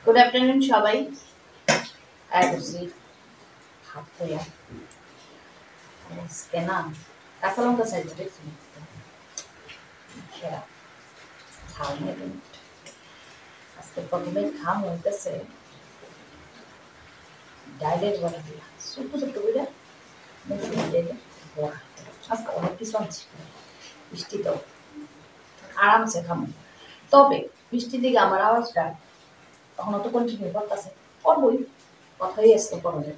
Good afternoon সবাই। আইসি হাত ধুইয়া আজকে না কাঁচা লঙ্কা চাইতে দেখছি খেয়া ঝাল নেই। আজকে প্রথমে খাম হইতেছে ডাইলের বড়া দিয়া ছোট্ট ছোট্ট করে ডাইলে বড়া। আজকে অনেক কিছু আনছি বৃষ্টি তো আরামসে খামো। তবে বৃষ্টির দিকে আমার আওয়াজটা তখন তো কন্টিনিউ করতেছে করবই, কথাই আসতে করবে।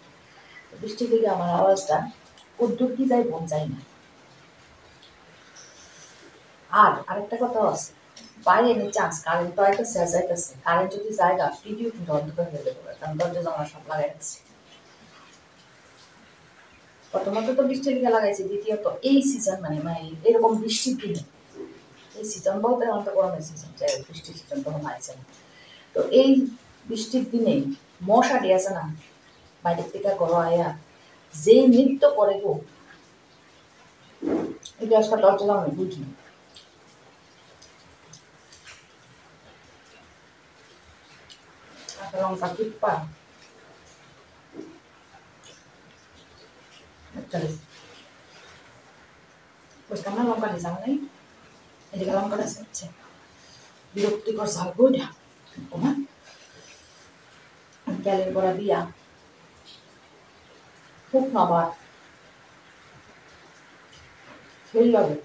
বৃষ্টির দিকে আমার আওয়াজটা উদ্যোগ কি যায় বোন যায় না। আর আরেকটা কথা আছে, বাইরে এনে চান্স কারেন্ট তো আইতেছে আর যাইতেছে, কারেন্ট যদি জায়গা ভিডিও কিন্তু অন্ধকার হয়ে যেতে পারে, কারণ দরজা জানলা সব লাগাই আছে। প্রথমত তো বৃষ্টির দিকে লাগাইছে, দ্বিতীয়ত এই সিজন মানে এরকম বৃষ্টির দিনে, এই সিজন বলতে অন্ত গরমের সিজন, যাই বৃষ্টির সিজন তখন আইছে না। তো এই বৃষ্টির দিনে মশাটি আছে না, বাইরের থেকে গরম আয়া যে নৃত্য করে গো, এটা আজকে দরজা জানলা বুঝি লঙ্কা টিপ্পা বুঝলাম না, লঙ্কা দিয়ে জাল নেই, এদিকে লঙ্কাটা হচ্ছে বিরক্তিকর ঝাল বইটা ওমা তেলের বড়া দিয়া শুকনো ভাত সেই লাগে,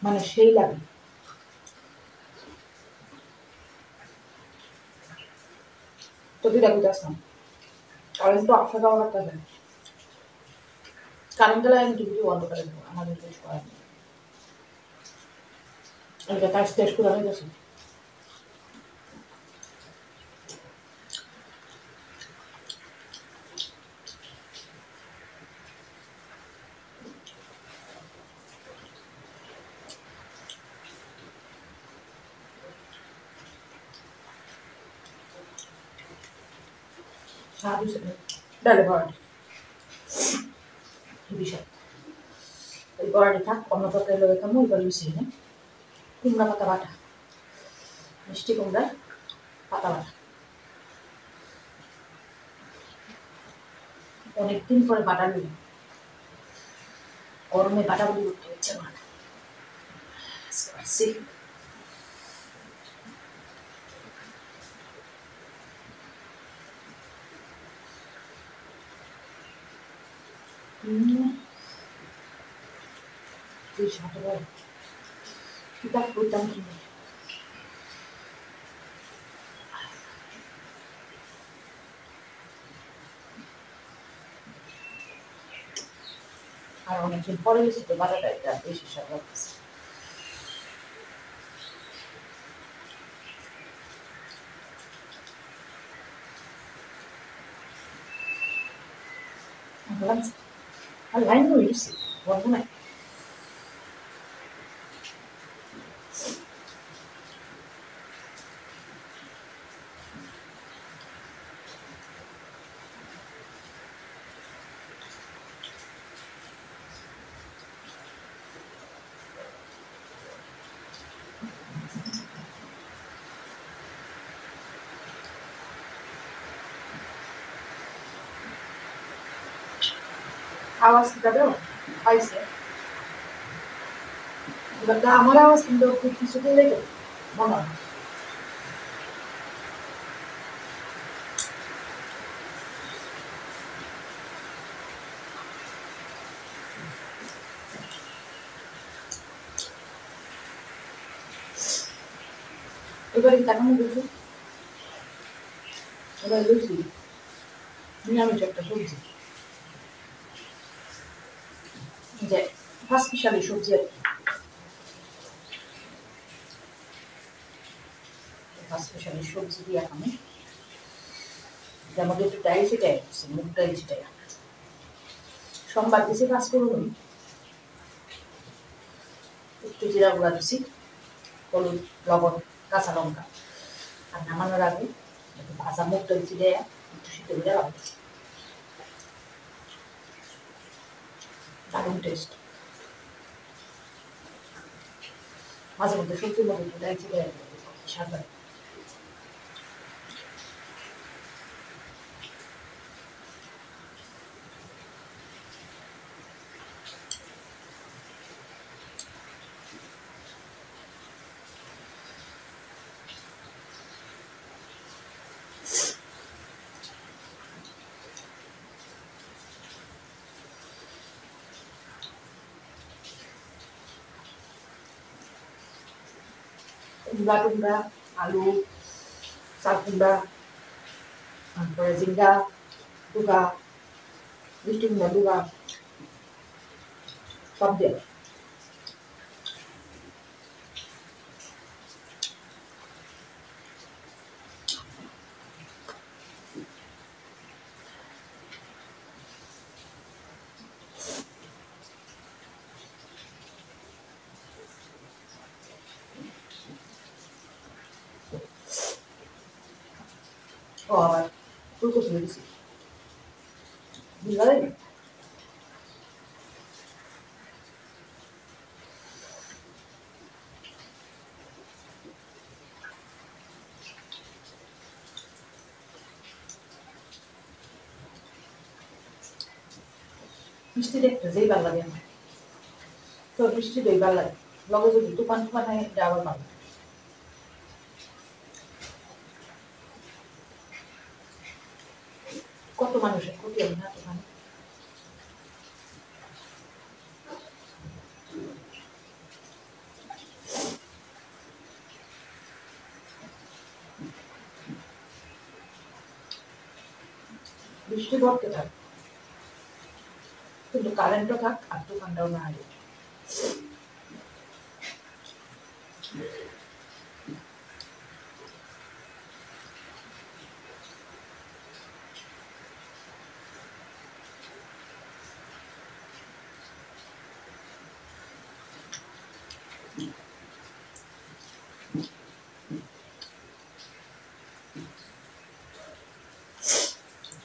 মানে সেই লাগে। তো কি দেখতে আসলাম কারেন্ট তো 800 টাকা লাগতে যায়, কারেন্ট গেলে আমি টিভি বন্ধ করে দেবো, আমাদের কিছু করার নেই। এটা কাজ শেষ করে আমি গেছি। ডালে ভরাটি বিষয় ওই বড়াটি থাক, অন্য তরকারি লোক খামো, ওইবার মিশিয়ে নে কুমড়া পাতা বাটা, মিষ্টি কুমড়া পাতা বাটা, অনেকদিন পরে বাটা নিই, গরমে বাটা বলি করতে হচ্ছে আমার। তুই সাথে বল কিতাব বইতাম কিনে, আর অনেকদিন পরে গেছি তো বাটাটা এটা বেশি স্বাদ লাগতেছে। আর লাইন হয়ে গেছি বন্ধ নাই। আওয়াজ কি যাবে পাইছে, এবার আমার আওয়াজ কিন্তু খুব কিছুতে লেগে মনে হয়। এবারে কেমন বুঝি, এবার লুচি নিরামিষ একটা সবজি, যে ফার্স্ট স্পেশালি সবজি আর কি, ফার্স্ট স্পেশালি সবজি দিয়ে আমি যেমন একটু ডাল ছিটাই মুগ ডাল ছিটাই, সোমবার দিছি কাজ করুন, একটু জিরা গুঁড়া দিছি, হলুদ লবণ কাঁচা লঙ্কা, আর নামানোর আগে একটু ভাজা মুগ ডাল ছিটাই একটু সিদ্ধ করে রাখছি, দারুণ টেস্ট। মাঝে মধ্যে সবজির মধ্যে একটু ডাল চিড়ে স্বাদ হয়। কুমড়া টুমড়া, আলু, চাল কুমড়া, তারপরে জিঙ্গা, ডুগা, মিষ্টি কুমড়া ডুগা সব দিয়ে ও আবার ফুলকপি দিয়েছি বুঝলা দেবে। মিষ্টি দেখতে যেই ভালো লাগে আমার, তো মিষ্টি দই ভালো লাগে, লগে যদি তুফান তুফান হয় এটা আবার ভালো লাগে। কত মানুষের ক্ষতি হবে না তুফান। বৃষ্টি পড়তে থাক, কিন্তু কারেন্টও থাক আর তুফানটাও না আগে।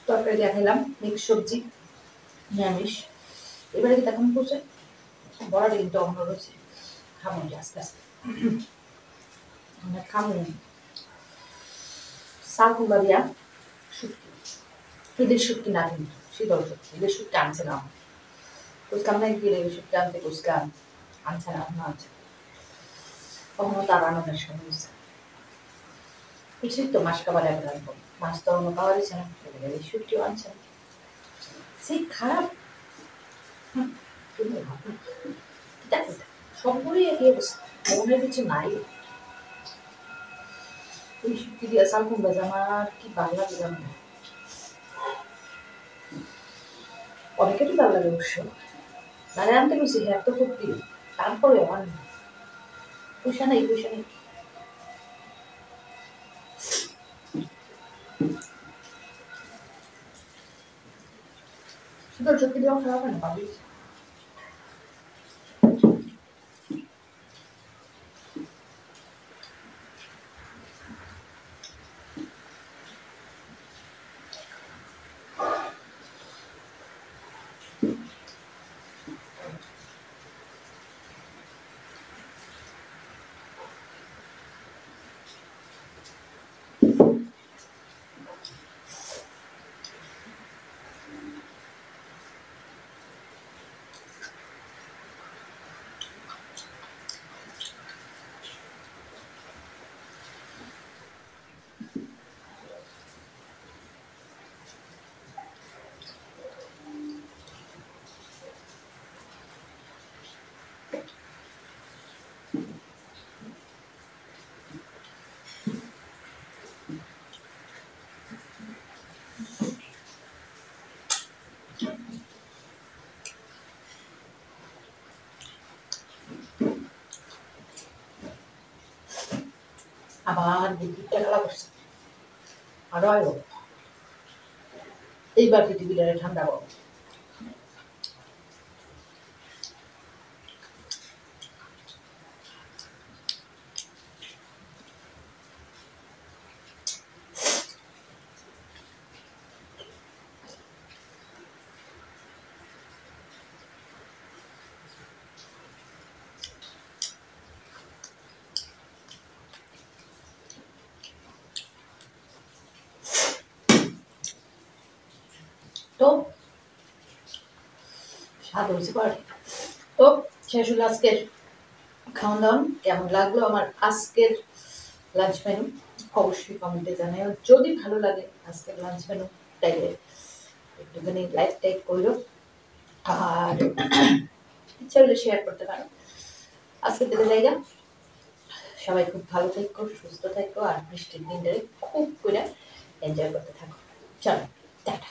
তরকারি দেখালাম, মিক্স সবজি, নিরামিষ। এবারে কি তখন করছে বড় কিন্তু অন্য রয়েছে, খাবো আস্তে আস্তে খাবো। শাক কুমড়া দিয়া শুটকি, ঈদের শুটকি না কিন্তু শীতল শুটকি, ঈদের শুটকি আনছে না, বুঝলাম না কি ঈদের শুটকি আনতে বুঝলাম, আনছে না না আনছে, কখনো তার আনন্দের সময় হয়েছে বুঝছি তো, মাস খাবার এখন আনবো, মাছ তো অন্য খাওয়া দিচ্ছে না, এই শুটকিও আনছে না, সেই খারাপ। দেখো সবগুলোই একই অবস্থা, মনের কিছু নাই। এই শুটকি দিয়ে শাক কুমড়া আমার কি ভালো লাগে জানো না, অনেকেরই ভালো লাগে অবশ্য, নারে আনতে গেছি হ্যাঁ তো খুব প্রিয়, তারপরে আমার পয়সা নেই পয়সা নেই। শুধু সত্যি দেওয়া খারাপ হয় না ভাবি। আবার বিদ্যুৎটা খেলা করছে, আরো আয়ো এইবার পৃথিবীটা ঠান্ডা করো। স্বাদ হয়েছে পরে। তো শেষ হলো আজকের খাওয়ান দাওয়ান। কেমন লাগলো আমার আজকের লাঞ্চ মেনু অবশ্যই কমেন্টে জানাই। যদি ভালো লাগে আজকের লাঞ্চ মেনু তাইলে একটুখানি লাইক টাইক করো, আর ইচ্ছা হলে শেয়ার করতে পারো। আজকে দিলে জায়গা সবাই খুব ভালো থাকো, সুস্থ থাকো, আর বৃষ্টির দিনটারে খুব করে এনজয় করতে থাকো। চলো টাটা।